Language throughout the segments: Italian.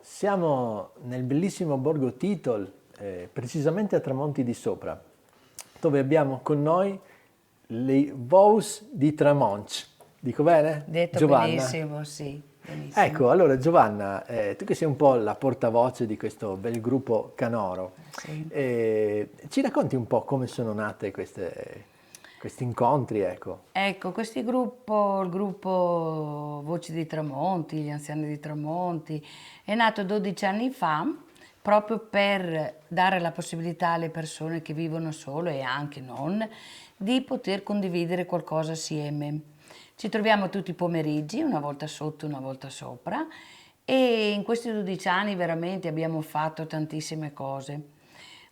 Siamo nel bellissimo borgo Titol, precisamente a Tramonti di Sopra, dove abbiamo con noi le Vous di Tramonci. Dico bene? Detto Giovanna? benissimo, sì, benissimo. Ecco, allora Giovanna, tu che sei un po' la portavoce di questo bel gruppo canoro, Sì. ci racconti un po' come sono nate questi incontri, ecco? Ecco, il gruppo Voci di Tramonti, gli anziani di Tramonti, è nato 12 anni fa proprio per dare la possibilità alle persone che vivono solo e anche non di poter condividere qualcosa assieme. Ci troviamo tutti i pomeriggi, una volta sotto, una volta sopra, e in questi 12 anni veramente abbiamo fatto tantissime cose.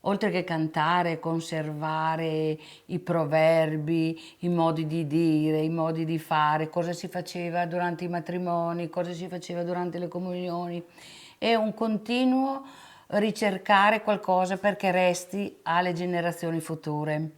Oltre che cantare, conservare i proverbi, i modi di dire, i modi di fare, cosa si faceva durante i matrimoni, cosa si faceva durante le comunioni. È un continuo ricercare qualcosa perché resti alle generazioni future.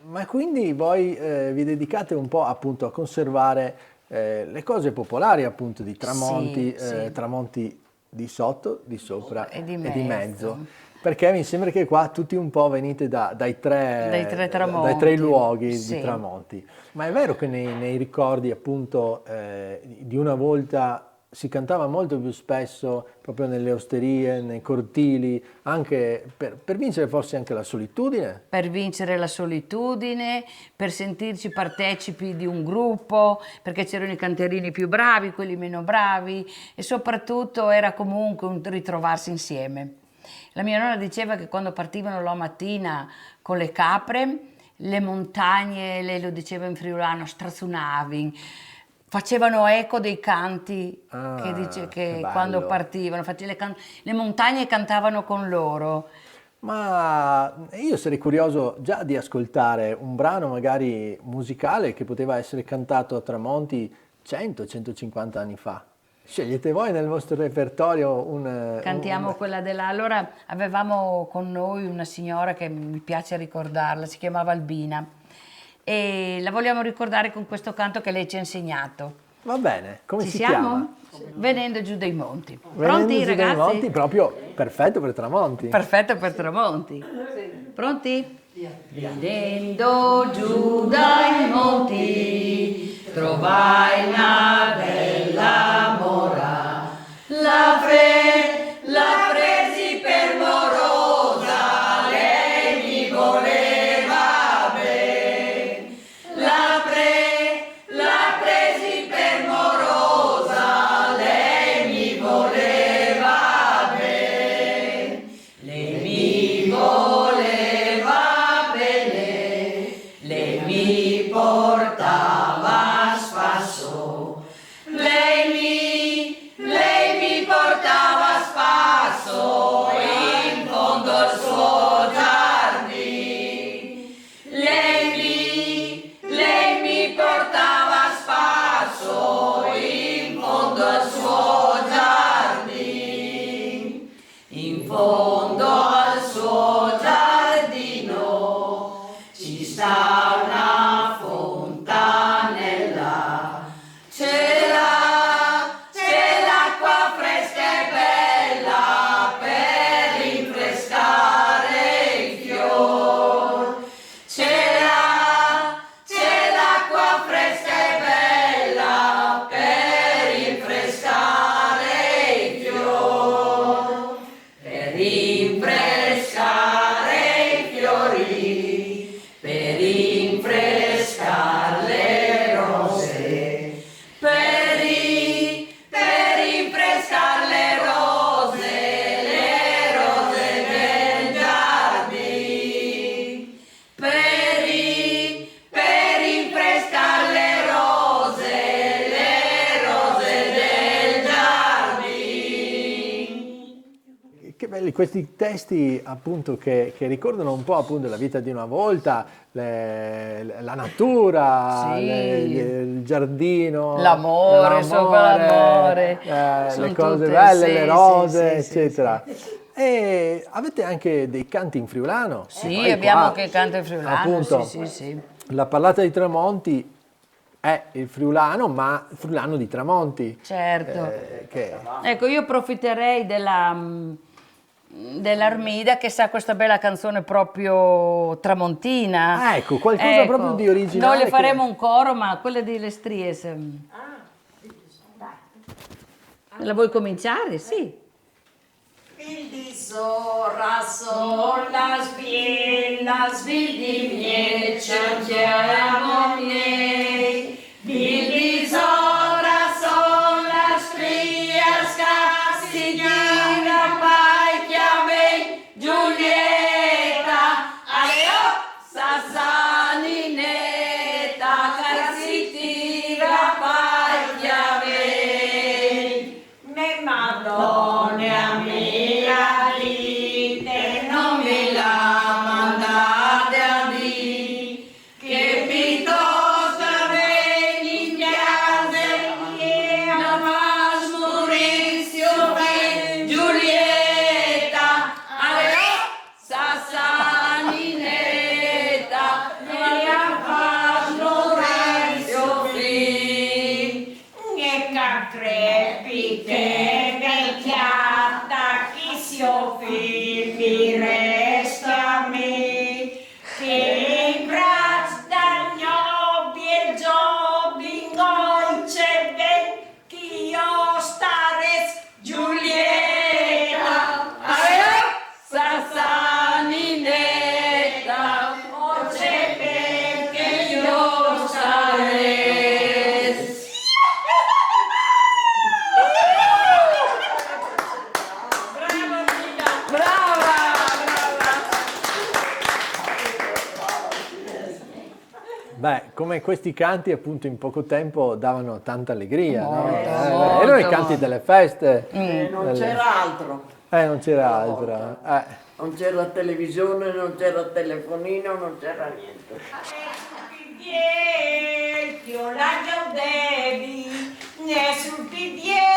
Ma quindi voi vi dedicate un po' appunto a conservare le cose popolari appunto di Sì, Tramonti, sì, Tramonti di sotto, di sopra e di e di mezzo, mezzo, perché mi sembra che qua tutti un po' venite dai tre dai tre tramonti, luoghi di sì. Tramonti. Ma è vero che nei ricordi appunto di una volta si cantava molto più spesso proprio nelle osterie, nei cortili, anche per vincere forse anche la solitudine? Per vincere la solitudine, per sentirci partecipi di un gruppo, perché c'erano i canterini più bravi, quelli meno bravi e soprattutto era comunque un ritrovarsi insieme. La mia nonna diceva che quando partivano la mattina con le capre, le montagne, lei lo diceva in friulano, strazunavin, facevano eco dei canti che, Ah, che che quando bello. partivano, le montagne cantavano con loro. Ma io sarei curioso già di ascoltare un brano magari musicale che poteva essere cantato a Tramonti 100-150 anni fa. Scegliete voi nel vostro repertorio Cantiamo quella della... Allora avevamo con noi una signora che mi piace ricordarla, si chiamava Albina e la vogliamo ricordare con questo canto che lei ci ha insegnato. Va bene, come Ci si chiama? siamo? Venendo giù dai monti. Venendo Pronti giù dai monti, ragazzi? proprio perfetto per Tramonti. Perfetto per tramonti. Pronti? Venendo giù dai monti, trovai una bella mora. La presi per morosa, lei mi voleva bene. La presi per morosa, lei mi voleva bene. Lei mi voleva bene, lei mi portava a spasso. Lei mi portava a spasso in fondo al suo giardino. Lei mi portava a spasso in fondo al suo giardino. In fondo al suo giardino ci sta una fontanella. C'è l'acqua fresca e bella per rinfrescare il fior. C'è l'acqua fresca e bella per rinfrescare il fior. Per rinfrescare i fiori, per rinfrescare le rose, per rinfrescare le rose del giardino, per rinfrescare le rose del giardino. Che belli questi testi appunto che ricordano un po' appunto la vita di una volta, la natura, Sì, il giardino, l'amore, sopra l'amore, le sono cose tutte, belle, le sì, sì, rose, sì, sì, eccetera. sì. E avete anche dei canti in friulano? E Sì, poi abbiamo qua, anche il canto in friulano, sì, appunto, sì, sì. la parlata di Tramonti è il friulano, ma il friulano di Tramonti. Certo. Che... Ecco, io approfitterei dell'Armida che sa questa bella canzone proprio tramontina. Ah, ecco, qualcosa proprio di originale. Noi le faremo un coro, ma quella di Le Stries. La vuoi cominciare? Sì. Il di sora sola las vidi miei, cerchiamo miei. Il di sora sola strias casi gira pai chiamei Giulietta, aleo sassaninetta, casi tira pai chiamei. Me Madonna mia dite, non mi la mandate a dire, che piuttosto veni in piazza e la fas Maurizio ben Giulietta, aleo sassaninetta, e la fas Maurizio ben, che crepite vecchiata, chi si offri mi resta a me, che in braccio da gnobbi e giobbi ngolce vecchio stares Giulietta, aleo sassaninetta, oce vecchio stares. Brava! Beh, come questi canti appunto in poco tempo davano tanta allegria, no? Molto, Erano i canti molto. delle feste. Non c'era altro, Non c'era altro. non c'era televisione, non c'era telefonino, non c'era niente. Vecchio la gaudevi, ne sul pidietto